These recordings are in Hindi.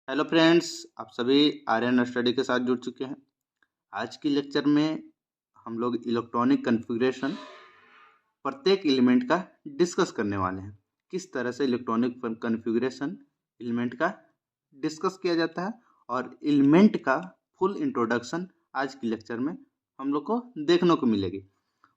हेलो फ्रेंड्स, आप सभी आर्यन स्टडी के साथ जुड़ चुके हैं। आज की लेक्चर में हम लोग इलेक्ट्रॉनिक कॉन्फ़िगरेशन प्रत्येक एलिमेंट का डिस्कस करने वाले हैं। किस तरह से इलेक्ट्रॉनिक कॉन्फ़िगरेशन एलिमेंट का डिस्कस किया जाता है और एलिमेंट का फुल इंट्रोडक्शन आज की लेक्चर में हम लोग को देखने को मिलेगी।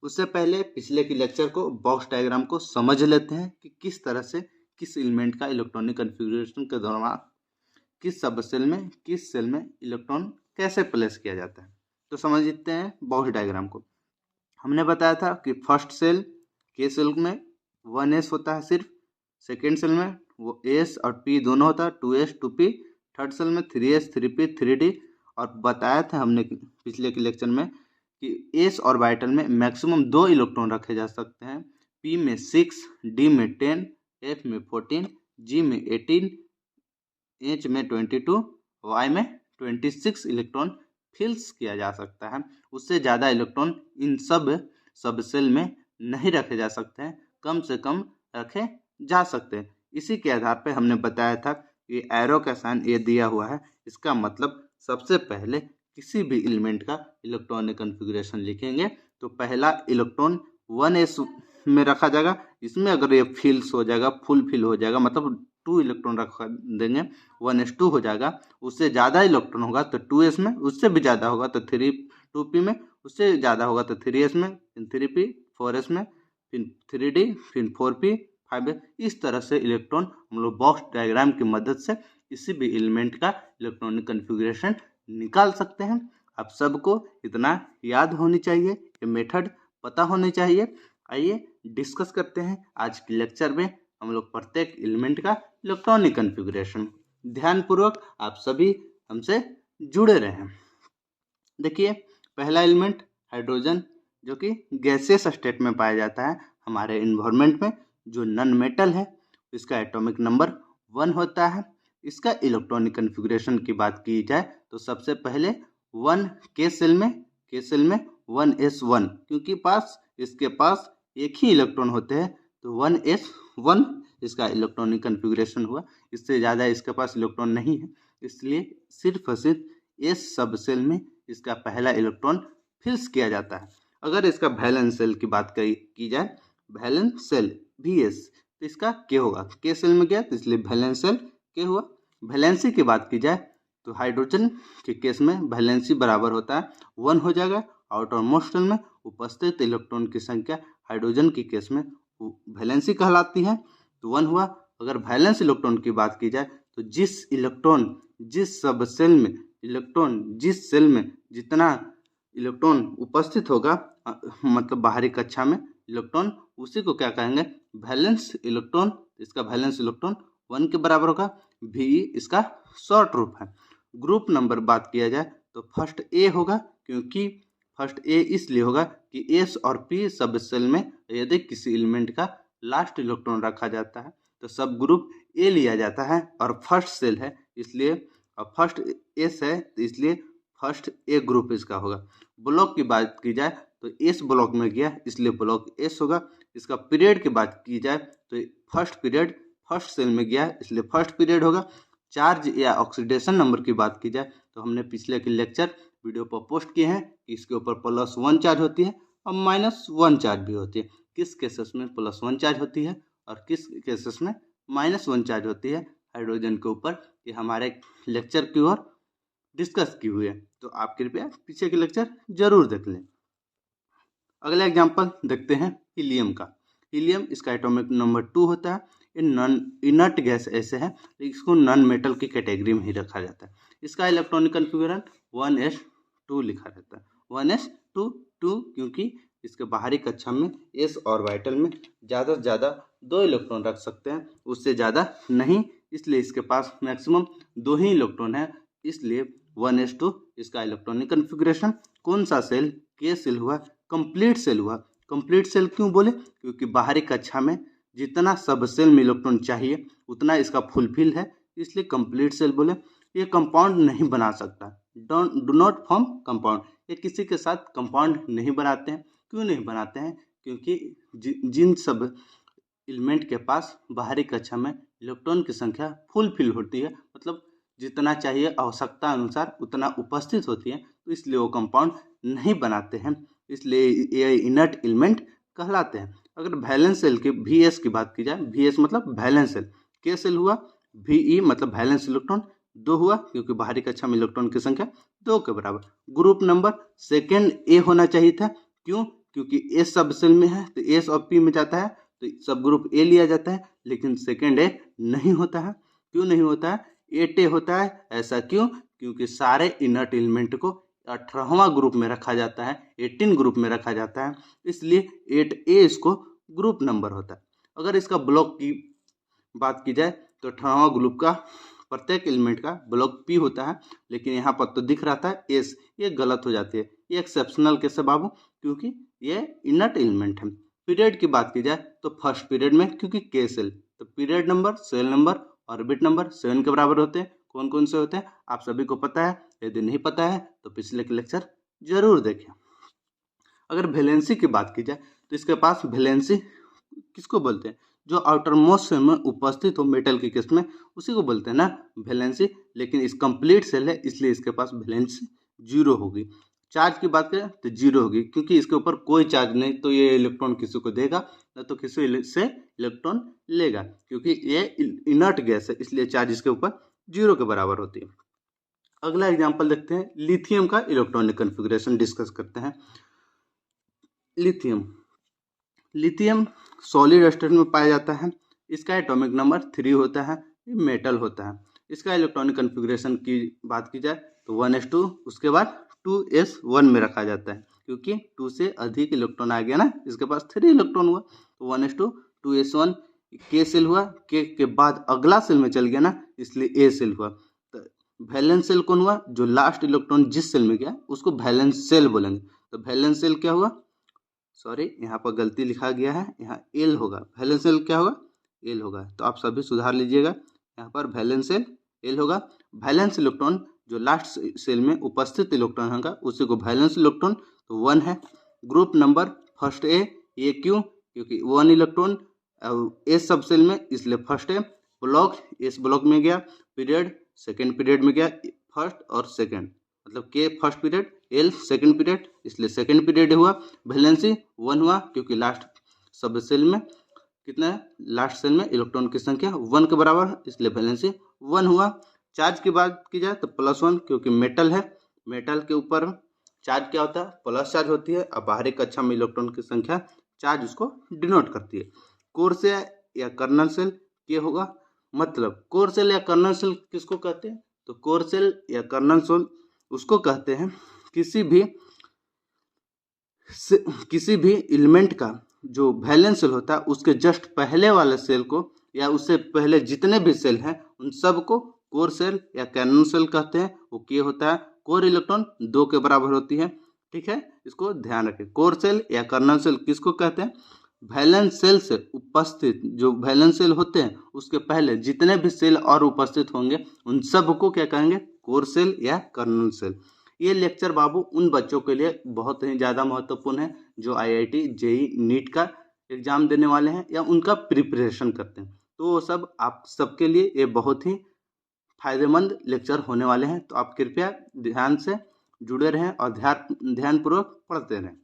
उससे पहले पिछले की लेक्चर को बॉक्स डायग्राम को समझ लेते हैं कि किस तरह से किस एलिमेंट का इलेक्ट्रॉनिक कॉन्फ़िगरेशन के दौरान किस सब सेल में किस सेल में इलेक्ट्रॉन कैसे प्लेस किया जाता है। तो समझते हैं बॉक्स डायग्राम को। हमने बताया था कि फर्स्ट सेल के सेल में 1s होता है सिर्फ, सेकेंड सेल में वो s और p दोनों होता है 2s 2p, थर्ड सेल में 3s 3p 3d। और बताया था हमने पिछले के लेक्चर में कि s ऑर्बिटल में मैक्सिमम 2 इलेक्ट्रॉन रखे जा सकते हैं, p में 6, d में 10, f में 14, g में 18, एच में 22, वाई में 26 इलेक्ट्रॉन फिल्स किया जा सकता है। उससे ज़्यादा इलेक्ट्रॉन इन सब सेल में नहीं रखे जा सकते हैं, कम से कम रखे जा सकते हैं। इसी के आधार पर हमने बताया था कि एरो का साइन ये दिया हुआ है, इसका मतलब सबसे पहले किसी भी एलिमेंट का इलेक्ट्रॉनिक कॉन्फ़िगरेशन लिखेंगे तो पहला इलेक्ट्रॉन 1s में रखा जाएगा। इसमें अगर ये फिल्स हो जाएगा, फुल फिल हो जाएगा, मतलब 2 इलेक्ट्रॉन रखा देंगे 1s2 हो जाएगा। उससे ज़्यादा इलेक्ट्रॉन होगा तो 2s में, उससे भी ज़्यादा होगा तो 2p में, उससे ज़्यादा होगा तो 3s में, फिर 3p, 4s में, फिर 3d, फिर 4p, 5s। इस तरह से इलेक्ट्रॉन हम लोग बॉक्स डायग्राम की मदद से किसी भी एलिमेंट का इलेक्ट्रॉनिक कॉन्फ़िगरेशन निकाल सकते हैं। आप सबको इतना याद होनी चाहिए, ये मेथड पता होनी चाहिए। आइए डिस्कस करते हैं आज के लेक्चर में हम लोग प्रत्येक एलिमेंट का इलेक्ट्रॉनिक कॉन्फ़िगरेशन। ध्यानपूर्वक आप सभी हमसे जुड़े रहें। देखिए, पहला एलिमेंट हाइड्रोजन, जो कि गैसियस स्टेट में पाया जाता है हमारे इन्वायरमेंट में, जो नॉन मेटल है। इसका एटॉमिक नंबर 1 होता है। इसका इलेक्ट्रॉनिक कॉन्फ़िगरेशन की बात की जाए तो सबसे पहले 1 के सेल में 1s1, क्योंकि इसके पास एक ही इलेक्ट्रॉन होते हैं तो 1s1 इसका इलेक्ट्रॉनिक कॉन्फ़िगरेशन हुआ। इससे ज़्यादा इसके पास इलेक्ट्रॉन नहीं है, इसलिए सिर्फ और सिर्फ एस सब सेल में इसका पहला इलेक्ट्रॉन फिल्स किया जाता है। अगर इसका वैलेंस सेल की बात की जाए, वैलेंस सेल Vs, तो इसका के होगा, के सेल में गया तो इसलिए वैलेंस सेल के हुआ। वैलेंसी की बात की जाए तो हाइड्रोजन के केस में वैलेंसी बराबर होता है 1 हो जाएगा। आउटर मोस्ट शेल में उपस्थित इलेक्ट्रॉन की संख्या हाइड्रोजन के केस में वैलेंसी कहलाती है, तो 1 हुआ। अगर वैलेंस इलेक्ट्रॉन की बात की जाए तो जिस सब सेल में जिस सेल में जितना इलेक्ट्रॉन उपस्थित होगा, मतलब बाहरी कक्षा में इलेक्ट्रॉन, उसी को क्या कहेंगे, वैलेंस इलेक्ट्रॉन। इसका वैलेंस इलेक्ट्रॉन 1 के बराबर होगा। वी इसका शॉर्ट रूप है। ग्रुप नंबर बात किया जाए तो फर्स्ट ए होगा, क्योंकि फर्स्ट ए इसलिए होगा कि एस और पी सब सेल में यदि किसी एलिमेंट का लास्ट इलेक्ट्रॉन रखा जाता है तो सब ग्रुप ए लिया जाता है, और फर्स्ट सेल है इसलिए, और फर्स्ट एस है तो इसलिए फर्स्ट ए ग्रुप इसका होगा। ब्लॉक की बात की जाए तो एस ब्लॉक में गया इसलिए ब्लॉक एस होगा। इसका पीरियड की बात की जाए तो फर्स्ट पीरियड फर्स्ट सेल में गया इसलिए फर्स्ट पीरियड होगा। चार्ज या ऑक्सीडेशन नंबर की बात की जाए तो हमने पिछले के लेक्चर वीडियो पर पोस्ट किए हैं कि इसके ऊपर +1 चार्ज होती है और -1 चार्ज भी होती है। किस केसेस में +1 चार्ज होती है और किस केसेस में -1 चार्ज होती है हाइड्रोजन के ऊपर, ये हमारे लेक्चर की ओर डिस्कस की हुई है, तो आप कृपया पीछे के लेक्चर जरूर देख लें। अगला एग्जांपल देखते हैं हीलियम का। हीलियम, इसका एटॉमिक नंबर 2 होता है। ये नॉन इनर्ट गैस ऐसे है, इसको नॉन मेटल की कैटेगरी में ही रखा जाता है। इसका इलेक्ट्रॉनिक कॉन्फ़िगरेशन 1s2 लिखा रहता है। 1s2 क्योंकि इसके बाहरी कक्षा में एस ऑर्बिटल में ज़्यादा से ज़्यादा 2 इलेक्ट्रॉन रख सकते हैं, उससे ज़्यादा नहीं, इसलिए इसके पास मैक्सिमम 2 ही इलेक्ट्रॉन है, इसलिए 1s2 इसका इलेक्ट्रॉनिक कॉन्फ़िगरेशन। कौन सा सेल, के सेल हुआ, कंप्लीट सेल हुआ। कंप्लीट सेल क्यों बोले, क्योंकि बाहरी कक्षा में जितना सब सेल में इलेक्ट्रॉन चाहिए उतना इसका फुलफिल है, इसलिए कंप्लीट सेल बोले। ये कंपाउंड नहीं बना सकता, डू नॉट फॉर्म कंपाउंड, ये किसी के साथ कंपाउंड नहीं बनाते हैं। क्यों नहीं बनाते हैं, क्योंकि जिन सब एलिमेंट के पास बाहरी कक्षा में इलेक्ट्रॉन की संख्या फुलफिल होती है, मतलब जितना चाहिए आवश्यकता अनुसार उतना उपस्थित होती है, तो इसलिए वो कंपाउंड नहीं बनाते हैं, इसलिए ये इनर्ट एलिमेंट कहलाते हैं। अगर वैलेंस सेल के VS की बात की जाए, VS मतलब वैलेंस सेल, के सेल हुआ, VE मतलब वैलेंस इलेक्ट्रॉन 2 हुआ, क्योंकि बाहरी कक्षा में इलेक्ट्रॉन की संख्या 2 के बराबर। ग्रुप नंबर सेकेंड ए होना चाहिए था, क्यों? क्योंकि एस सब सेल में है तो एस और पी में जाता है तो सब ग्रुप ए लिया जाता है, लेकिन सेकेंड ए नहीं होता है। क्यों नहीं होता है? 8A होता है। ऐसा क्यों? क्योंकि सारे इनर्ट एलिमेंट को 18वां ग्रुप में रखा जाता है, 18 ग्रुप में रखा जाता है, इसलिए 8A इसको ग्रुप नंबर होता है। अगर इसका ब्लॉक की बात की जाए तो 18वां ग्रुप का प्रत्येक एलिमेंट का ब्लॉक P होता है, लेकिन यहाँ पर तो दिख रहा था S, ये गलत हो जाती है। ये एक्सेप्शनल केस है बाबू, क्योंकि ये इनर्ट एलिमेंट है। पीरियड की बात की जाए तो फर्स्ट पीरियड में, क्योंकि के सेल, तो period number, shell number, orbit number 7 के बराबर होते हैं। कौन कौन से होते हैं आप सभी को पता है, यदि नहीं पता है तो पिछले के लेक्चर जरूर देखें। अगर वैलेंसी की बात की जाए तो इसके पास वैलेंसी किसको बोलते हैं? जो आउटर मोस्ट सेल में उपस्थित हो मेटल के केस में, उसी को बोलते हैं ना वैलेंसी। लेकिन इस कंप्लीट सेल है, इसलिए इसके पास वैलेंसी 0 होगी। चार्ज की बात करें तो 0 होगी, क्योंकि इसके ऊपर कोई चार्ज नहीं, तो ये इलेक्ट्रॉन किसी को देगा न तो किसी से इलेक्ट्रॉन लेगा, क्योंकि ये इनर्ट गैस है, इसलिए चार्ज इसके ऊपर 0 के बराबर होती है। अगला एग्जाम्पल देखते हैं, लिथियम का इलेक्ट्रॉनिक कन्फिग्रेशन डिस्कस करते हैं। लिथियम सॉलिड स्टेट में पाया जाता है, इसका एटॉमिक नंबर 3 होता है, ये मेटल होता है। इसका इलेक्ट्रॉनिक कन्फिग्रेशन की बात की जाए तो 1s2, उसके बाद 2s1 में रखा जाता है, क्योंकि 2 से अधिक इलेक्ट्रॉन आ गया ना, इसके पास 3 इलेक्ट्रॉन हुआ, तो 1s2 2s1। के सेल हुआ, के बाद अगला सेल में चल गया ना, इसलिए ए सेल हुआ। तो वैलेंस सेल कौन हुआ? जो लास्ट इलेक्ट्रॉन जिस सेल में गया उसको वैलेंस सेल बोलेंगे। तो वैलेंस सेल क्या हुआ? सॉरी, यहाँ पर गलती लिखा गया है, यहाँ एल होगा। वैलेंस सेल क्या होगा? एल होगा, तो आप सभी सुधार लीजिएगा। यहाँ पर वैलेंस सेल एल होगा। वैलेंस इलेक्ट्रॉन जो लास्ट सेल में उपस्थित इलेक्ट्रॉन होगा उसी को वैलेंस इलेक्ट्रॉन, तो 1 है। ग्रुप नंबर फर्स्ट ए, ये क्यों? क्योंकि 1 इलेक्ट्रॉन एस सब सेल में, इसलिए फर्स्ट ए। ब्लॉक, इस ब्लॉक में गया। पीरियड, सेकेंड पीरियड में गया, फर्स्ट और सेकेंड, मतलब के first period, L second period, इसलिए सेकेंड पीरियड हुआ। वैलेंसी 1 हुआ, क्योंकि लास्ट सब सेल में कितना है? लास्ट सेल में इलेक्ट्रॉन की संख्या 1 के बराबर, इसलिए वैलेंसी 1 हुआ। चार्ज की बात की जाए तो +1, क्योंकि मेटल है, मेटल के ऊपर चार्ज क्या होता है? प्लस चार्ज होती है, और बाहरी कक्षा में इलेक्ट्रॉन की संख्या चार्ज उसको डिनोट करती है। कोर सेल या कर्नल सेल ये होगा, मतलब कोर सेल या कर्नल सेल किसको कहते हैं? तो कोर सेल या कर्नल सेल उसको कहते हैं किसी भी एलिमेंट का जो वैलेंस सेल होता है उसके जस्ट पहले वाले सेल को, या उससे पहले जितने भी सेल हैं उन सब को कोर सेल या कर्नल सेल कहते हैं। वो क्या होता है? कोर इलेक्ट्रॉन 2 के बराबर होती है, ठीक है, इसको ध्यान रखें। कोर सेल या कर्नल सेल किसको कहते हैं? वैलेंस सेल से उपस्थित जो वैलेंस सेल होते हैं उसके पहले जितने भी सेल और उपस्थित होंगे उन सब को क्या कहेंगे? कोर सेल या कर्नल सेल। ये लेक्चर बाबू उन बच्चों के लिए बहुत ही ज़्यादा महत्वपूर्ण है जो IIT JEE नीट का एग्जाम देने वाले हैं या उनका प्रिपरेशन करते हैं, तो वो सब आप सबके लिए ये बहुत ही फायदेमंद लेक्चर होने वाले हैं। तो आप कृपया ध्यान से जुड़े रहें और ध्यानपूर्वक पढ़ते रहें।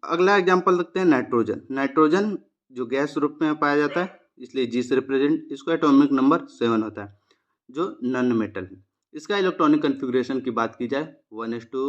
अगला एग्जाम्पल देखते हैं, नाइट्रोजन। नाइट्रोजन जो गैस रूप में पाया जाता है, इसलिए जी से रिप्रेजेंट, इसको एटॉमिक नंबर 7 होता है, जो नॉन मेटल है। इसका इलेक्ट्रॉनिक कन्फिग्रेशन की बात की जाए 1s2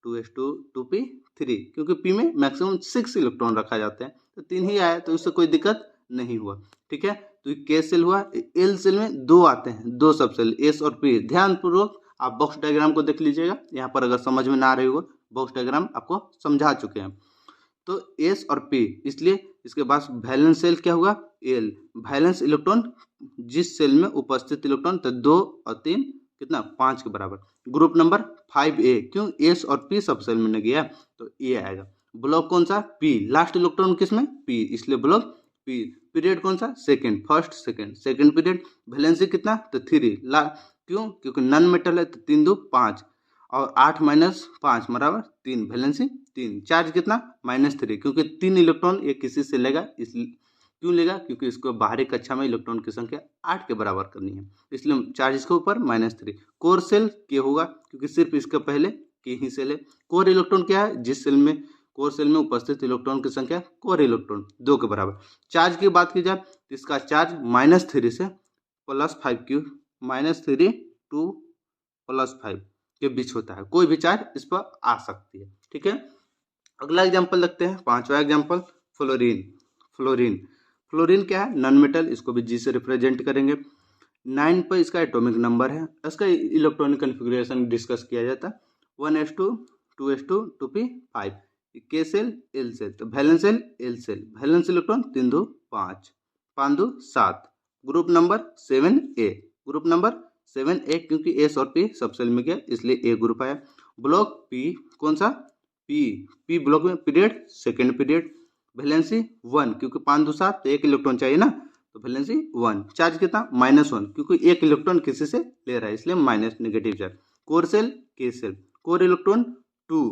2s2 2p3, क्योंकि p में मैक्सिमम 6 इलेक्ट्रॉन रखा जाता है, तो 3 ही आया, तो इससे कोई दिक्कत नहीं हुआ, ठीक है। तो के सेल हुआ। एल सेल में 2 आते हैं, 2 सब सेल, एस और पी। ध्यानपूर्वक आप बॉक्स डायग्राम को देख लीजिएगा, यहाँ पर अगर समझ में ना आ रही हो बॉक्स डायग्राम आपको समझा चुके हैं। तो एस और पी, इसलिए इसके पास वैलेंस सेल क्या हुआ? एल। वैलेंस इलेक्ट्रॉन जिस सेल में उपस्थित इलेक्ट्रॉन, तो 2 और 3 कितना? 5 के बराबर। ग्रुप नंबर 5A, क्यों? एस और पी सब सेल में नहीं गया, तो ये आएगा। ब्लॉक कौन सा? पी। लास्ट इलेक्ट्रॉन किसमें? पी, इसलिए ब्लॉक पी। पीरियड कौन सा? Second, first second period. Valency कितना? तो 3। क्यों? क्योंकि नॉन मेटल है, तो 3 2 5, और 8 - 5 बराबर 3, वैलेंसी 3। चार्ज कितना? -3, क्योंकि 3 इलेक्ट्रॉन ये किसी से लेगा, इसलिए क्यों लेगा? क्योंकि इसको बाहरी कक्षा में इलेक्ट्रॉन की संख्या 8 के बराबर करनी है, इसलिए चार्ज इसके ऊपर -3। कोर सेल के होगा क्योंकि सिर्फ इसके पहले के ही सेल है। कोर इलेक्ट्रॉन क्या है? जिस सेल में कोर सेल में उपस्थित इलेक्ट्रॉन की संख्या कोर इलेक्ट्रॉन 2 के बराबर। चार्ज की बात की जाए तो इसका चार्ज -3 से +5 क्यू -3 टू +5 के बीच होता है। कोई भी चार्ज इस पर आ सकती है। ठीक है, अगला एग्जाम्पल लगते हैं, 5वां एग्जाम्पल फ्लोरीन। फ्लोरीन फ्लोरीन क्या है? नॉन मेटल, इसको भी जी से रिप्रेजेंट करेंगे। 9 पर इसका एटॉमिक नंबर है। इसका इलेक्ट्रॉनिक कन्फिग्रेशन डिस्कस किया जाता है। 1s2 2s2 2p5 K shell L shell, तो valence shell L shell, valence electron 3 2 5 5 2 7, group number 7a, group number 7a क्योंकि एस और पी सब सेल में गया इसलिए ए ग्रुप आया। ब्लॉक पी कौन सा? पी ब्लॉक में पीरियड सेकेंड पीरियड, वैलेंसी 1 क्योंकि 5 2 7 तो 1 इलेक्ट्रॉन चाहिए ना, तो वैलेंसी 1। चार्ज कितना? -1 क्योंकि 1 इलेक्ट्रॉन किसी से ले रहा है इसलिए minus negative charge. Core shell के shell, core electron 2,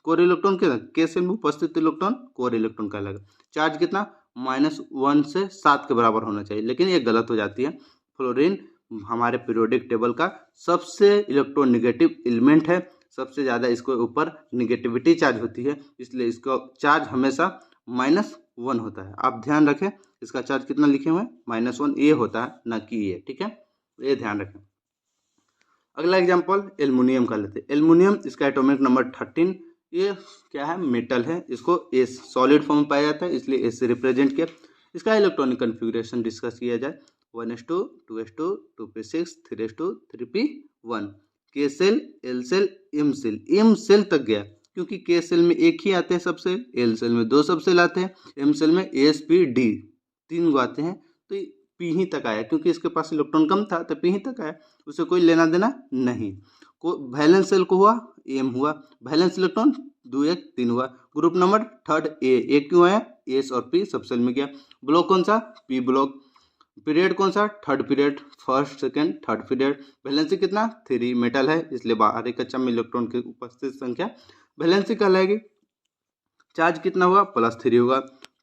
core electron के सेल में उपस्थित इलेक्ट्रॉन कोर इलेक्ट्रॉन कहलाएगा। चार्ज कितना? -1 से 7 के बराबर होना चाहिए, लेकिन ये गलत हो जाती है। फ्लोरीन हमारे पीरियोडिक टेबल का सबसे इलेक्ट्रोनेगेटिव एलिमेंट है, सबसे ज़्यादा इसके ऊपर निगेटिविटी चार्ज होती है, इसलिए इसका चार्ज हमेशा -1 होता है। आप ध्यान रखें इसका चार्ज कितना लिखे हुए हैं? -1 ये होता है, ना कि ये। ठीक है, ये ध्यान रखें। अगला एग्जांपल एल्युमिनियम का लेते हैं। एल्युमिनियम, इसका एटॉमिक नंबर 13। ये क्या है? मेटल है, इसको एस सॉलिड फॉर्म में पाया जाता है इसलिए एस से रिप्रेजेंट किया। इसका इलेक्ट्रॉनिक कन्फिग्रेशन डिस्कस किया जाए। 1s2 2s2 2p6 3s2 3p1, K shell L shell M shell, M shell तक गया क्योंकि के सेल में एक ही आते हैं सब सेल, एल सेल में 2 सब सेल आते हैं, एम सेल में एस पी डी 3 गो आते हैं, तो पी ही तक आया क्योंकि इसके पास इलेक्ट्रॉन कम था तो पी ही तक आया, उसे कोई लेना देना नहीं। को वैलेंस सेल को हुआ एम हुआ, वैलेंस इलेक्ट्रॉन 2 1 3 हुआ, ग्रुप नंबर थर्ड ए क्यों आया? एस और पी सब सेल में गया। ब्लॉक कौन सा? P block. पीरियड कौन सा? Third period, first second third period. Valency कितना? 3, मेटल है इसलिए बाहरी कक्षा में इलेक्ट्रॉन की उपस्थित संख्या वैलेंसी कहलाएगी। चार्ज कितना हुआ? +3 होगा।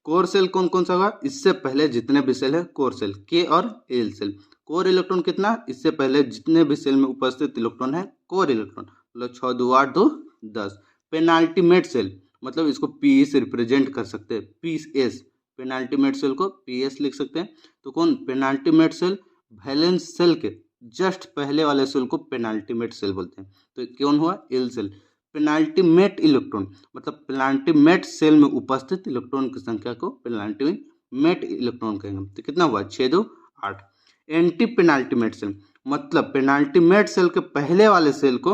कोर सेल कौन कौन सा होगा? इससे पहले जितने भी सेल है कोर सेल, के और एल सेल। कोर इलेक्ट्रॉन कितना? इससे पहले जितने भी सेल में उपस्थित इलेक्ट्रॉन है कोर इलेक्ट्रॉन, मतलब 6 2 8 2 10। पेनाल्टीमेट सेल, मतलब इसको पी से रिप्रेजेंट कर सकते हैं, पी एस, पेनाल्टीमेट सेल को पी एस लिख सकते हैं। तो कौन? पेनाल्टीमेट सेल वैलेंस सेल के जस्ट पहले वाले सेल को पेनाल्टीमेट सेल बोलते हैं। तो कौन हुआ? L shell. पेनाल्टीमेट इलेक्ट्रॉन मतलब पेनाल्टीमेट सेल में उपस्थित इलेक्ट्रॉन की संख्या को पेनाल्टीमेट इलेक्ट्रॉन कहेंगे। तो कितना हुआ? 6 2 8। एंटी पेनाल्टीमेट सेल मतलब पेनाल्टीमेट सेल के पहले वाले सेल को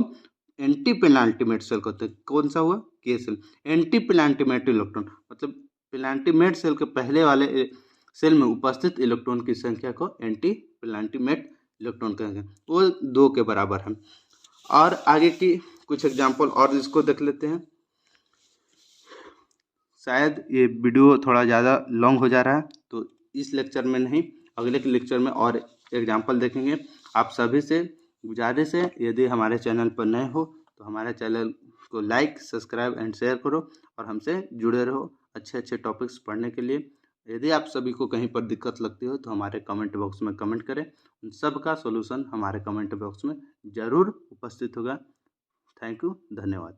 एंटी पेनाल्टीमेट सेल कहते हैं। कौन सा हुआ? के सेल। एंटी पेनाल्टीमेट इलेक्ट्रॉन मतलब पेनाल्टीमेट सेल के पहले वाले सेल में उपस्थित इलेक्ट्रॉन की संख्या को एंटी पेनाल्टीमेट इलेक्ट्रॉन कहेंगे, वो 2 के बराबर है। और आगे की कुछ एग्जाम्पल और इसको देख लेते हैं। शायद ये वीडियो थोड़ा ज़्यादा लॉन्ग हो जा रहा है तो इस लेक्चर में नहीं, अगले के लेक्चर में और एग्जाम्पल देखेंगे। आप सभी से गुजारिश है यदि हमारे चैनल पर नए हो तो हमारे चैनल को लाइक सब्सक्राइब एंड शेयर करो और हमसे जुड़े रहो अच्छे अच्छे टॉपिक्स पढ़ने के लिए। यदि आप सभी को कहीं पर दिक्कत लगती हो तो हमारे कमेंट बॉक्स में कमेंट करें, उन सब का सॉल्यूशन हमारे कमेंट बॉक्स में ज़रूर उपस्थित होगा। थैंक यू, धन्यवाद।